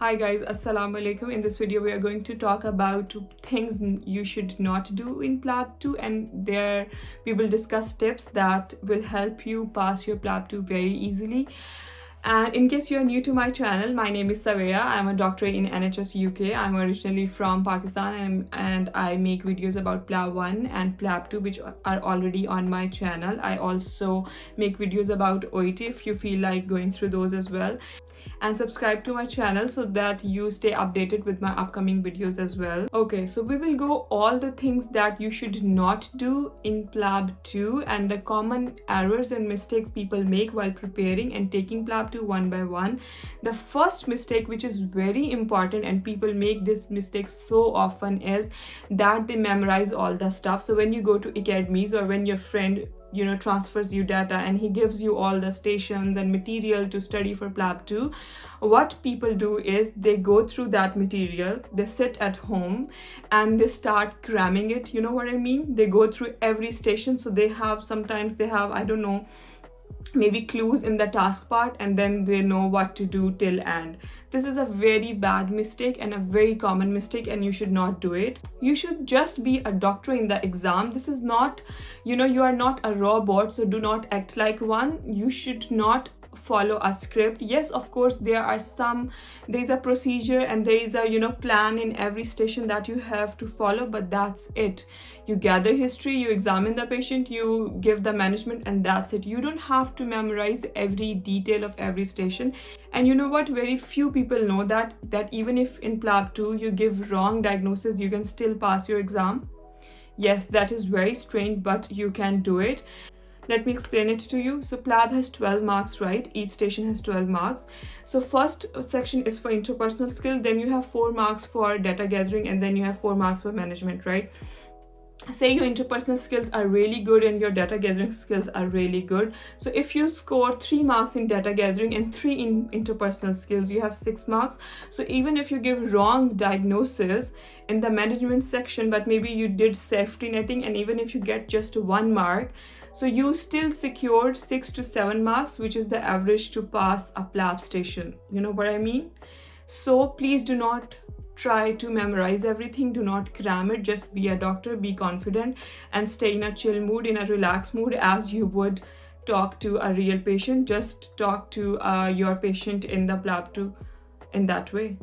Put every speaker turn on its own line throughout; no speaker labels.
Hi guys, assalamu alaikum. In this video we are going to talk about things you should not do in Plab2, and there we will discuss tips that will help you pass your Plab2 very easily. And in case you're new to my channel, my name is Saveya. I'm a doctor in NHS UK. I'm originally from Pakistan and I make videos about Plab1 and Plab2 which are already on my channel. I also make videos about OET if you feel like going through those as well. And subscribe to my channel so that you stay updated with my upcoming videos as well. Okay, so we will go all the things that you should not do in Plab2 and the common errors and mistakes people make while preparing and taking Plab2 one by one. The first mistake, which is very important and people make this mistake so often, is that they memorize all the stuff. So when you go to academies or when your friend transfers you data and he gives you all the stations and material to study for Plab2, what people do is they go through that material, they sit at home and they start cramming it. You know what I mean? They go through every station. So sometimes they have, I don't know, maybe clues in the task part, and then they know what to do till end. This is a very bad mistake and a very common mistake, and you should not do it. You should just be a doctor in the exam. This is not, you are not a robot, so do not act like one. You should not follow a script. Yes, of course, there is a procedure and there is a plan in every station that you have to follow, but that's it. You gather history, you examine the patient, you give the management, and that's it. You don't have to memorize every detail of every station. And you know what, very few people know that even if in Plab2 you give wrong diagnosis, you can still pass your exam. Yes, that is very strange, but you can do it. Let me explain it to you. So Plab has 12 marks, right? Each station has 12 marks. So first section is for interpersonal skill, then you have 4 marks for data gathering, and then you have 4 marks for management, right? Say your interpersonal skills are really good and your data gathering skills are really good. So if you score 3 marks in data gathering and 3 in interpersonal skills, you have 6 marks. So even if you give wrong diagnosis in the management section, but maybe you did safety netting, and even if you get just 1 mark, so you still secured 6 to 7 marks, which is the average to pass a Plab station. You know what I mean? So please do not try to memorize everything. Do not cram it. Just be a doctor, be confident, and stay in a chill mood, in a relaxed mood, as you would talk to a real patient. Just talk to your patient in the Plab2 in that way.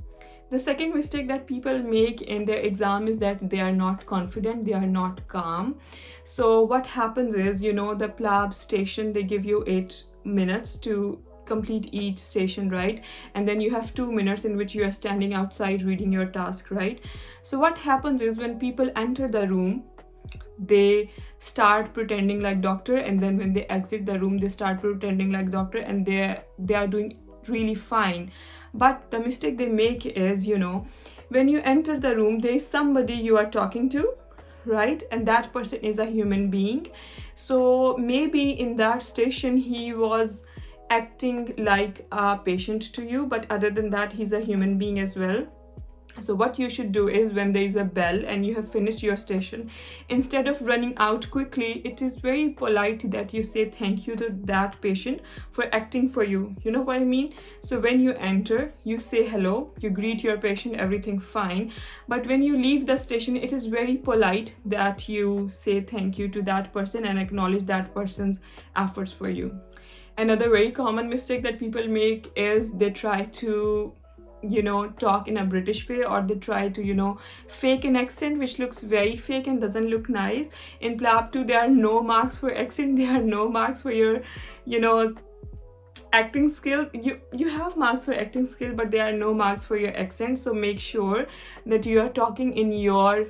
The second mistake that people make in their exam is that they are not confident, they are not calm. So what happens is, the Plab station, they give you 8 minutes to complete each station, right? And then you have 2 minutes in which you are standing outside reading your task, right? So what happens is when people enter the room, they start pretending like doctor, and then when they exit the room, they start pretending like doctor, and they are doing really fine. But the mistake they make is, when you enter the room, there is somebody you are talking to, right? And that person is a human being. So maybe in that station he was acting like a patient to you, but other than that, he's a human being as well. So what you should do is, when there is a bell and you have finished your station, instead of running out quickly, it is very polite that you say thank you to that patient for acting for you. You know what I mean? So when you enter, you say hello, you greet your patient, everything fine. But when you leave the station, it is very polite that you say thank you to that person and acknowledge that person's efforts for you. Another very common mistake that people make is they try to talk in a British way, or they try to fake an accent which looks very fake and doesn't look nice. In Plab2 there are no marks for accent, there are no marks for your acting skill. You have marks for acting skill, but there are no marks for your accent. So make sure that you are talking in your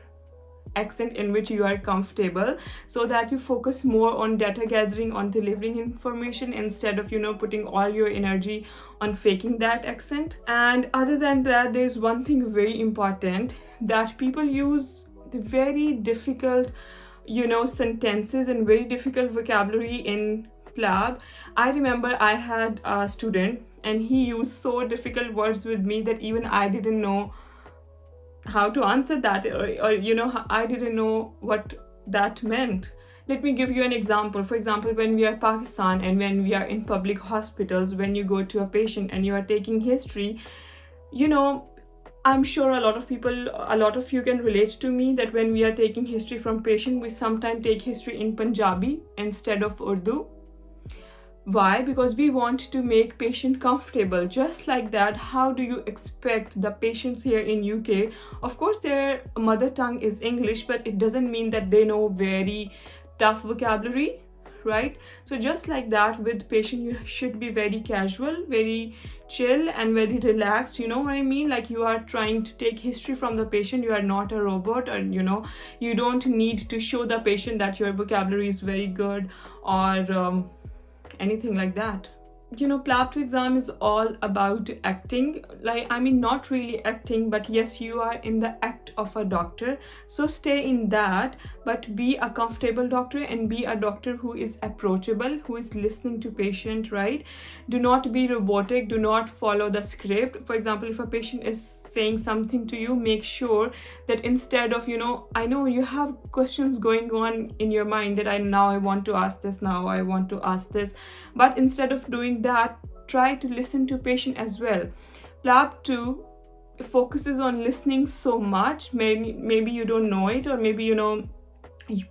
accent in which you are comfortable, so that you focus more on data gathering, on delivering information, instead of putting all your energy on faking that accent. And other than that, there's one thing very important, that people use the very difficult sentences and very difficult vocabulary in Plab. I remember I had a student and he used so difficult words with me that even I didn't know how to answer that, or I didn't know what that meant. Let me give you an example. For example, when we are in Pakistan and when we are in public hospitals, when you go to a patient and you are taking history, You know, I'm sure a lot of you can relate to me that when we are taking history from patient, we sometimes take history in Punjabi instead of Urdu. Why? Because we want to make patient comfortable. Just like that, how do you expect the patients here in UK? Of course, their mother tongue is English, but it doesn't mean that they know very tough vocabulary, right? So just like that, with patient, you should be very casual, very chill, and very relaxed. You know what I mean? Like, you are trying to take history from the patient. You are not a robot, and you don't need to show the patient that your vocabulary is very good, or anything like that. Plab2 exam is all about acting. Like, I mean, not really acting, but yes, you are in the act of a doctor. So stay in that, but be a comfortable doctor and be a doctor who is approachable, who is listening to patient, right? Do not be robotic. Do not follow the script. For example, if a patient is saying something to you, make sure that instead of, I know you have questions going on in your mind that I want to ask this, now I want to ask this, but instead of doing that, try to listen to patient as well. Plab2 focuses on listening so much. Maybe you don't know it, or maybe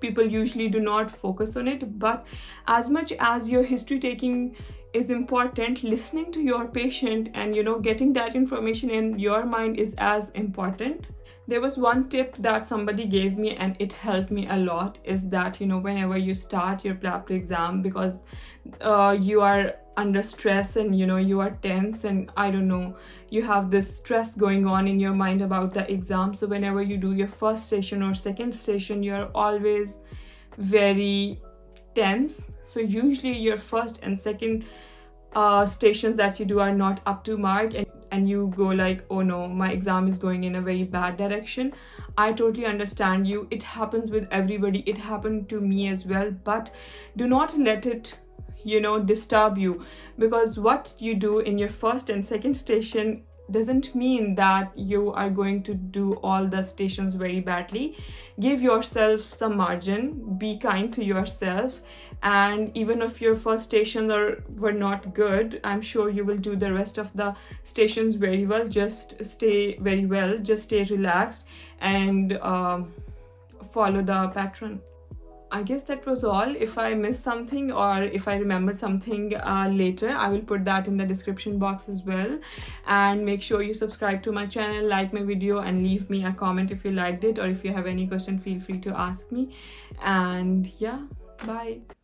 people usually do not focus on it, but as much as your history taking is important, listening to your patient and getting that information in your mind is as important. There was one tip that somebody gave me and it helped me a lot, is that whenever you start your Plab2 exam, because you are under stress and you are tense, and I don't know, you have this stress going on in your mind about the exam. So whenever you do your first station or second station, you're always very tense. So usually your first and second stations that you do are not up to mark, and you go like, oh no, my exam is going in a very bad direction. I totally understand you. It happens with everybody. It happened to me as well. But do not let it disturb you, because what you do in your first and second station doesn't mean that you are going to do all the stations very badly. Give yourself some margin, be kind to yourself, and even if your first stations were not good, I'm sure you will do the rest of the stations very well. Just stay very well, just stay relaxed, and follow the pattern. I guess that was all. If I missed something or if I remembered something later, I will put that in the description box as well. And make sure you subscribe to my channel, like my video, and leave me a comment if you liked it, or if you have any question, feel free to ask me. And yeah, bye.